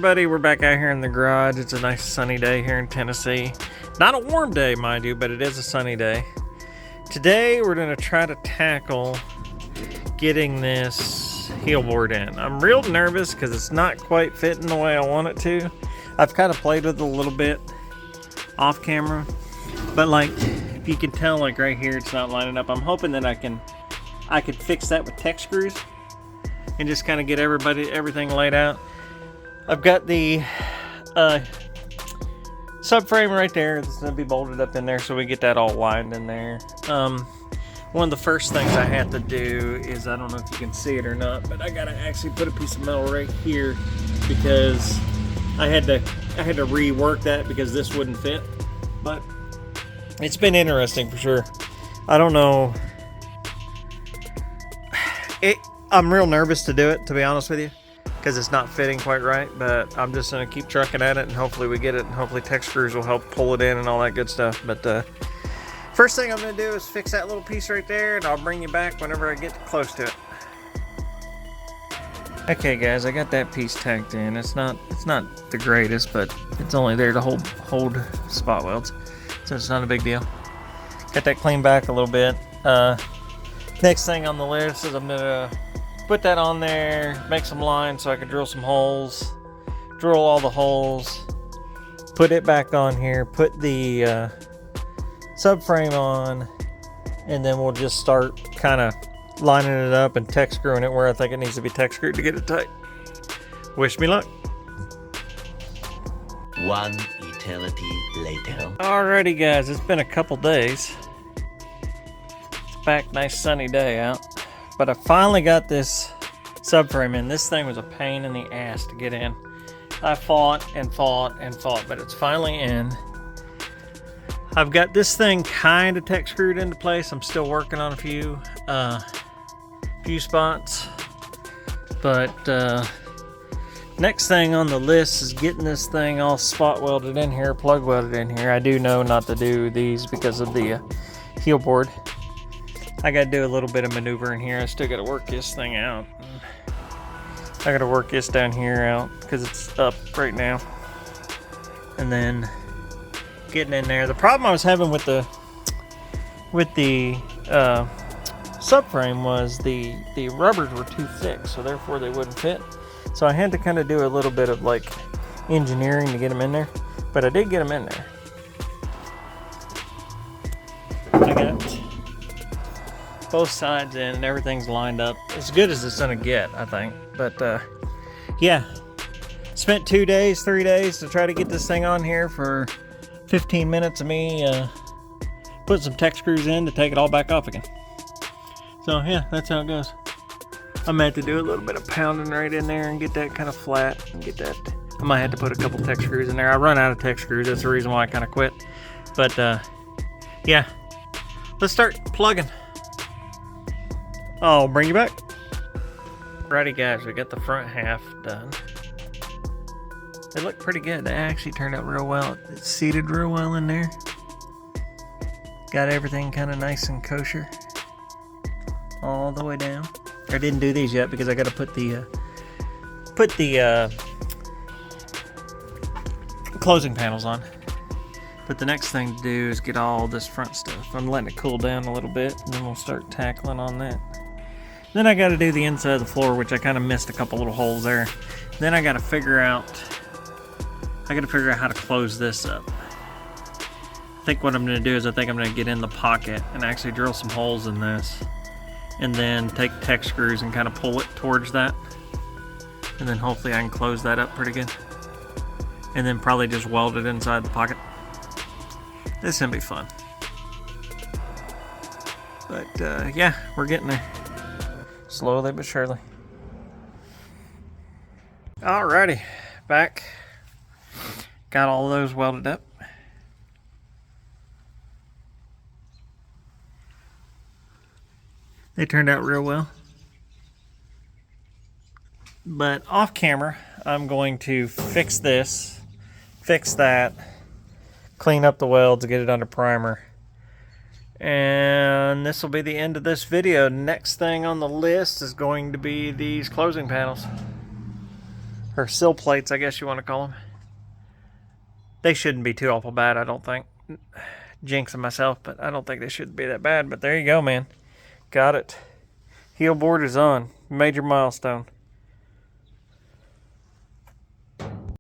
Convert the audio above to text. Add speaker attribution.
Speaker 1: everybody, we're back out here in the garage. It's a nice sunny day here in Tennessee. Not a warm day, mind you, but it is a sunny day. Today we're going to try to tackle getting this heelboard in. I'm real nervous because it's not quite fitting the way I want it to. I've kind of played with it a little bit off camera, but like if you can tell, like right here it's not lining up. I'm hoping that I can fix that with tech screws and just kind of get everything laid out. I've got the subframe right there that's going to be bolted up in there, so we get that all lined in there. One of the first things I have to do is, I don't know if you can see it or not, but I got to actually put a piece of metal right here because I had to rework that because this wouldn't fit. But it's been interesting for sure. I don't know. I'm real nervous to do it, to be honest with you, because it's not fitting quite right, but I'm just going to keep trucking at it, and hopefully we get it, and hopefully tech screws will help pull it in and all that good stuff. But first thing I'm going to do is fix that little piece right there, and I'll bring you back whenever I get close to it. Okay guys, I got that piece tacked in. It's not the greatest, but it's only there to hold spot welds, so it's not a big deal. Got that cleaned back a little bit. Next thing on the list is I'm going to put that on there, make some lines so I can drill some holes, drill all the holes, put it back on here, put the subframe on, and then we'll just start kind of lining it up and tech screwing it where I think it needs to be tech screwed to get it tight. Wish me luck.
Speaker 2: One eternity later.
Speaker 1: Alrighty guys, it's been a couple days. It's back, nice sunny day out. But I finally got this subframe in. This thing was a pain in the ass to get in. I fought and fought and fought, but it's finally in. I've got this thing kind of tech screwed into place. I'm still working on a few spots. But next thing on the list is getting this thing all spot welded in here, plug welded in here. I do know not to do these because of the heelboard. I got to do a little bit of maneuvering here. I still got to work this thing out. I got to work this down here out because it's up right now. And then getting in there. The problem I was having with the subframe was the rubbers were too thick, so therefore they wouldn't fit. So I had to kind of do a little bit of like engineering to get them in there, but I did get them in there. I got both sides in and everything's lined up as good as it's gonna get, I think. But yeah, spent 3 days to try to get this thing on here for 15 minutes of me put some tech screws in to take it all back off again. So yeah, that's how it goes. I might have to do a little bit of pounding right in there and get that kind of flat and get that. I might have to put a couple tech screws in there. I run out of tech screws, that's the reason why I kind of quit. But yeah, let's start plugging. I'll bring you back. Alrighty guys, we got the front half done. They look pretty good. They actually turned out real well. It's seated real well in there. Got everything kind of nice and kosher all the way down. I didn't do these yet because I got to put the closing panels on. But the next thing to do is get all this front stuff. I'm letting it cool down a little bit, and then we'll start tackling on that. Then I got to do the inside of the floor, which I kind of missed a couple little holes there. Then I got to figure out how to close this up. I think what I'm going to do is I think I'm going to get in the pocket and actually drill some holes in this, and then take tech screws and kind of pull it towards that, and then hopefully I can close that up pretty good, and then probably just weld it inside the pocket. This is going to be fun. But yeah, we're getting there. Slowly but surely. Alrighty, back. Got all those welded up. They turned out real well. But off camera, I'm going to fix this, fix that, clean up the welds, get it under primer. And this will be the end of this video. Next thing on the list is going to be these closing panels. Or sill plates, I guess you want to call them. They shouldn't be too awful bad, I don't think. Jinxing myself, but I don't think they should be that bad. But there you go, man. Got it. Heelboard is on. Major milestone.